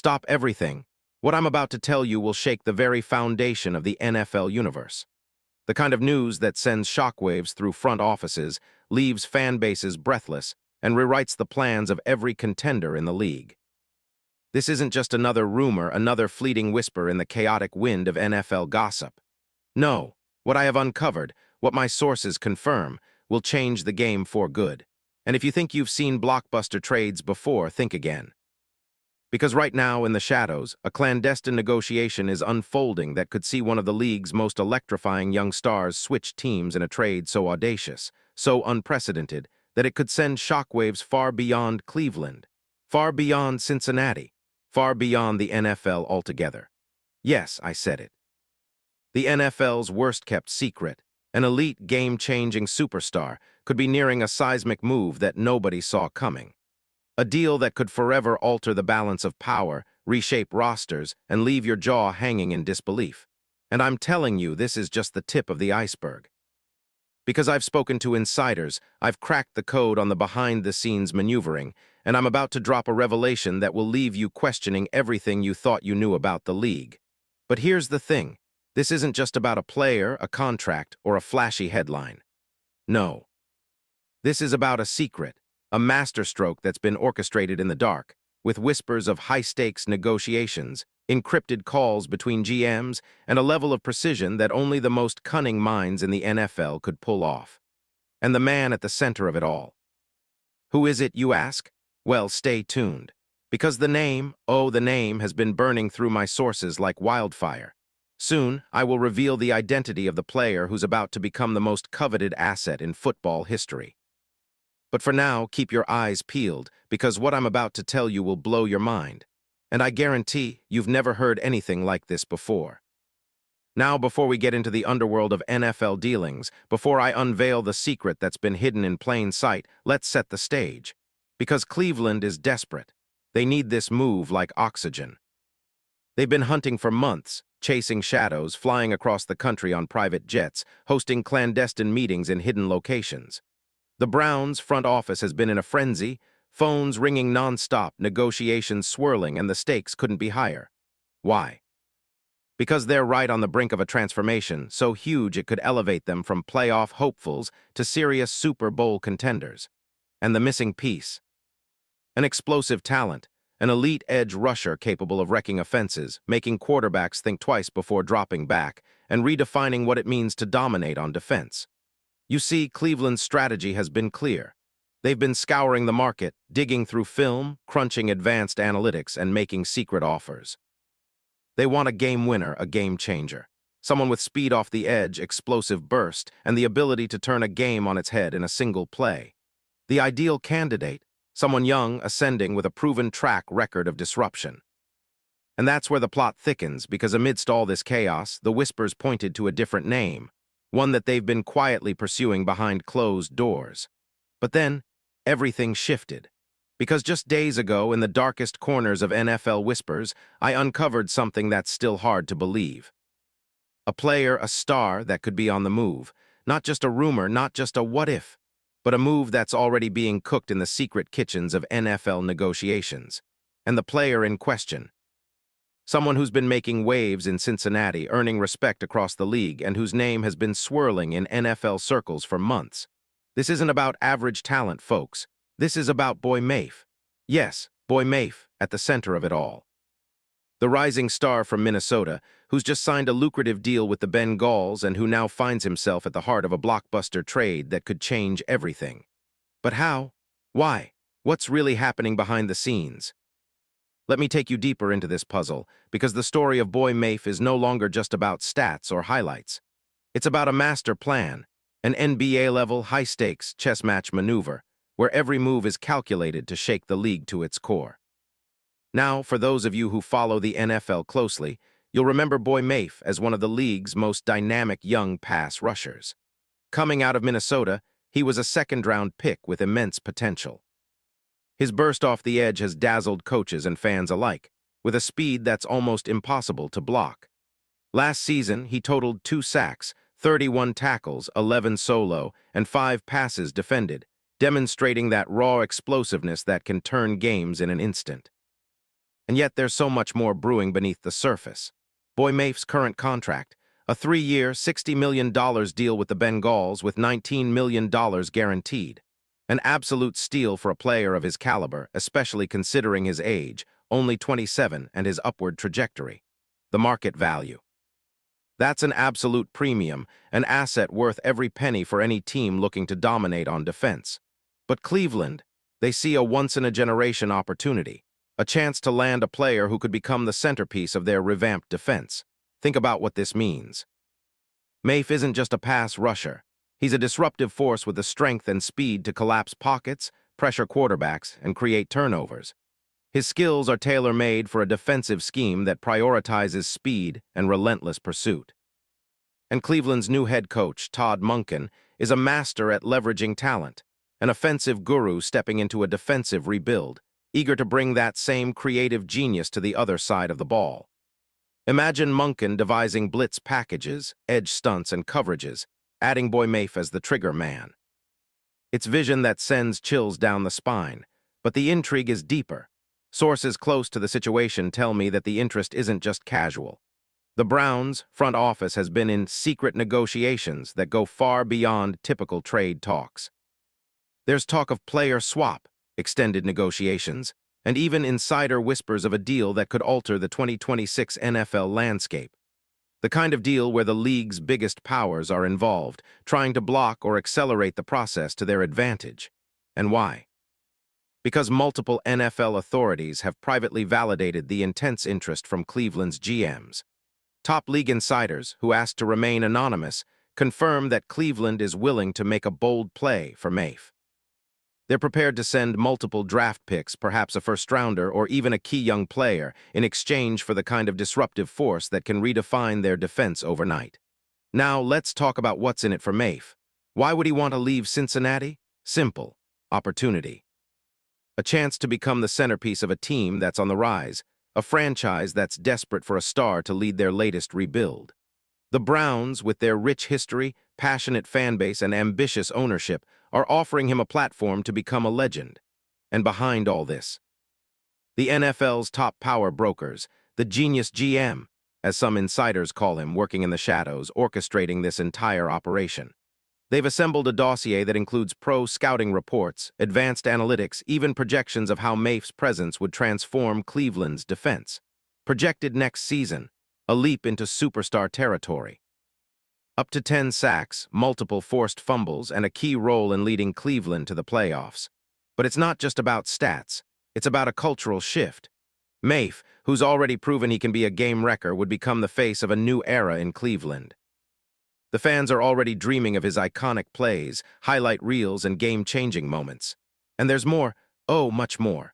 Stop everything. What I'm about to tell you will shake the very foundation of the NFL universe. The kind of news that sends shockwaves through front offices, leaves fan bases breathless, and rewrites the plans of every contender in the league. This isn't just another rumor, another fleeting whisper in the chaotic wind of NFL gossip. No, what I have uncovered, what my sources confirm, will change the game for good. And if you think you've seen blockbuster trades before, think again. Because right now, in the shadows, a clandestine negotiation is unfolding that could see one of the league's most electrifying young stars switch teams in a trade so audacious, so unprecedented, that it could send shockwaves far beyond Cleveland, far beyond Cincinnati, far beyond the NFL altogether. Yes, I said it. The NFL's worst-kept secret, an elite game-changing superstar, could be nearing a seismic move that nobody saw coming. A deal that could forever alter the balance of power, reshape rosters, and leave your jaw hanging in disbelief. And I'm telling you, this is just the tip of the iceberg. Because I've spoken to insiders, I've cracked the code on the behind-the-scenes maneuvering, and I'm about to drop a revelation that will leave you questioning everything you thought you knew about the league. But here's the thing. This isn't just about a player, a contract, or a flashy headline. No. This is about a secret, a masterstroke that's been orchestrated in the dark, with whispers of high-stakes negotiations, encrypted calls between GMs, and a level of precision that only the most cunning minds in the NFL could pull off. And the man at the center of it all. Who is it, you ask? Well, stay tuned. Because the name has been burning through my sources like wildfire. Soon, I will reveal the identity of the player who's about to become the most coveted asset in football history. But for now, keep your eyes peeled, because what I'm about to tell you will blow your mind. And I guarantee you've never heard anything like this before. Now, before we get into the underworld of NFL dealings, before I unveil the secret that's been hidden in plain sight, let's set the stage. Because Cleveland is desperate. They need this move like oxygen. They've been hunting for months, chasing shadows, flying across the country on private jets, hosting clandestine meetings in hidden locations. The Browns' front office has been in a frenzy, phones ringing nonstop, negotiations swirling, and the stakes couldn't be higher. Why? Because they're right on the brink of a transformation so huge it could elevate them from playoff hopefuls to serious Super Bowl contenders. And the missing piece? An explosive talent, an elite edge rusher capable of wrecking offenses, making quarterbacks think twice before dropping back, and redefining what it means to dominate on defense. You see, Cleveland's strategy has been clear. They've been scouring the market, digging through film, crunching advanced analytics, and making secret offers. They want a game winner, a game changer. Someone with speed off the edge, explosive burst, and the ability to turn a game on its head in a single play. The ideal candidate, someone young, ascending with a proven track record of disruption. And that's where the plot thickens, because amidst all this chaos, the whispers pointed to a different name. One that they've been quietly pursuing behind closed doors. But then, everything shifted. Because just days ago, in the darkest corners of NFL whispers, I uncovered something that's still hard to believe. A player, a star that could be on the move. Not just a rumor, not just a what-if, but a move that's already being cooked in the secret kitchens of NFL negotiations. And the player in question. Someone who's been making waves in Cincinnati, earning respect across the league, and whose name has been swirling in NFL circles for months. This isn't about average talent, folks. This is about Boy Mafe. Yes, Boy Mafe, at the center of it all. The rising star from Minnesota, who's just signed a lucrative deal with the Bengals and who now finds himself at the heart of a blockbuster trade that could change everything. But how? Why? What's really happening behind the scenes? Let me take you deeper into this puzzle, because the story of Boy Mafe is no longer just about stats or highlights. It's about a master plan, an NBA-level, high-stakes chess match maneuver, where every move is calculated to shake the league to its core. Now, for those of you who follow the NFL closely, you'll remember Boy Mafe as one of the league's most dynamic young pass rushers. Coming out of Minnesota, he was a second-round pick with immense potential. His burst off the edge has dazzled coaches and fans alike, with a speed that's almost impossible to block. Last season, he totaled 2 sacks, 31 tackles, 11 solo, and 5 passes defended, demonstrating that raw explosiveness that can turn games in an instant. And yet there's so much more brewing beneath the surface. Boy Maif's current contract, a 3-year, $60 million deal with the Bengals with $19 million guaranteed. An absolute steal for a player of his caliber, especially considering his age, only 27, and his upward trajectory. The market value. That's an absolute premium, an asset worth every penny for any team looking to dominate on defense. But Cleveland, they see a once-in-a-generation opportunity, a chance to land a player who could become the centerpiece of their revamped defense. Think about what this means. Maif isn't just a pass rusher. He's a disruptive force with the strength and speed to collapse pockets, pressure quarterbacks, and create turnovers. His skills are tailor-made for a defensive scheme that prioritizes speed and relentless pursuit. And Cleveland's new head coach, Todd Monken, is a master at leveraging talent, an offensive guru stepping into a defensive rebuild, eager to bring that same creative genius to the other side of the ball. Imagine Monken devising blitz packages, edge stunts, and coverages, adding Boy Maif as the trigger man. It's vision that sends chills down the spine, but the intrigue is deeper. Sources close to the situation tell me that the interest isn't just casual. The Browns' front office has been in secret negotiations that go far beyond typical trade talks. There's talk of player swap, extended negotiations, and even insider whispers of a deal that could alter the 2026 NFL landscape. The kind of deal where the league's biggest powers are involved, trying to block or accelerate the process to their advantage. And why? Because multiple NFL authorities have privately validated the intense interest from Cleveland's GMs. Top league insiders, who asked to remain anonymous, confirm that Cleveland is willing to make a bold play for Maif. They're prepared to send multiple draft picks, perhaps a first-rounder or even a key young player, in exchange for the kind of disruptive force that can redefine their defense overnight. Now, let's talk about what's in it for Maif. Why would he want to leave Cincinnati? Simple. Opportunity. A chance to become the centerpiece of a team that's on the rise, a franchise that's desperate for a star to lead their latest rebuild. The Browns, with their rich history, passionate fanbase, and ambitious ownership, are offering him a platform to become a legend. And behind all this, the NFL's top power brokers, the genius GM, as some insiders call him, working in the shadows, orchestrating this entire operation. They've assembled a dossier that includes pro scouting reports, advanced analytics, even projections of how Maif's presence would transform Cleveland's defense. Projected next season, a leap into superstar territory. Up to 10 sacks, multiple forced fumbles, and a key role in leading Cleveland to the playoffs. But it's not just about stats. It's about a cultural shift. Maif, who's already proven he can be a game wrecker, would become the face of a new era in Cleveland. The fans are already dreaming of his iconic plays, highlight reels, and game-changing moments. And there's more, much more.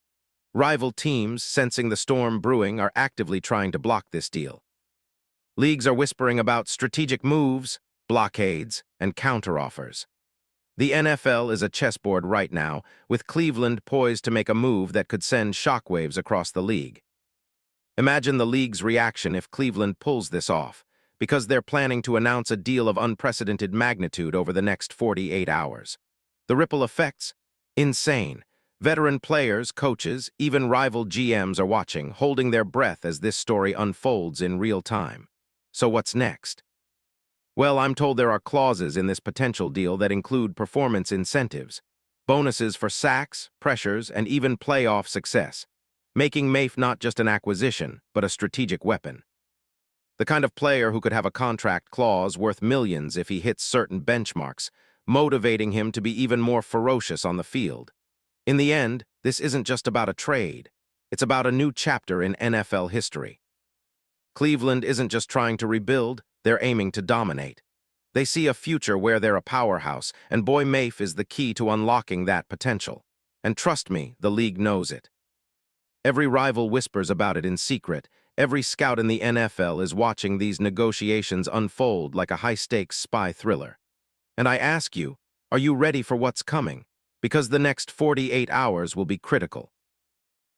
Rival teams, sensing the storm brewing, are actively trying to block this deal. Leagues are whispering about strategic moves, blockades, and counteroffers. The NFL is a chessboard right now, with Cleveland poised to make a move that could send shockwaves across the league. Imagine the league's reaction if Cleveland pulls this off, because they're planning to announce a deal of unprecedented magnitude over the next 48 hours. The ripple effects? Insane. Veteran players, coaches, even rival GMs are watching, holding their breath as this story unfolds in real time. So what's next? Well, I'm told there are clauses in this potential deal that include performance incentives, bonuses for sacks, pressures, and even playoff success, making Maif not just an acquisition, but a strategic weapon. The kind of player who could have a contract clause worth millions if he hits certain benchmarks, motivating him to be even more ferocious on the field. In the end, this isn't just about a trade. It's about a new chapter in NFL history. Cleveland isn't just trying to rebuild, they're aiming to dominate. They see a future where they're a powerhouse, and Boy Maif is the key to unlocking that potential. And trust me, the league knows it. Every rival whispers about it in secret. Every scout in the NFL is watching these negotiations unfold like a high-stakes spy thriller. And I ask you, are you ready for what's coming? Because the next 48 hours will be critical.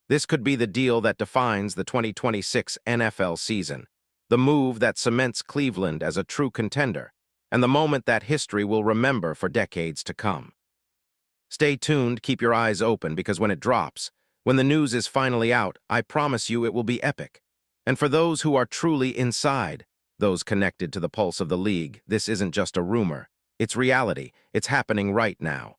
This could be the deal that defines the 2026 NFL season, the move that cements Cleveland as a true contender, and the moment that history will remember for decades to come. Stay tuned, keep your eyes open, because when it drops, When the news is finally out, I promise you it will be epic. And for those who are truly inside, those connected to the pulse of the league, this isn't just a rumor. It's reality. It's happening right now.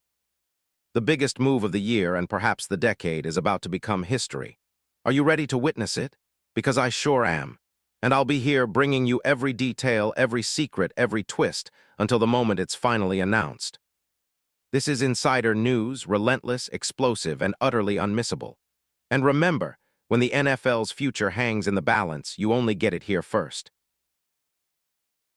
The biggest move of the year and perhaps the decade is about to become history. Are you ready to witness it? Because I sure am. And I'll be here bringing you every detail, every secret, every twist, until the moment it's finally announced. This is insider news, relentless, explosive, and utterly unmissable. And remember, when the NFL's future hangs in the balance, you only get it here first.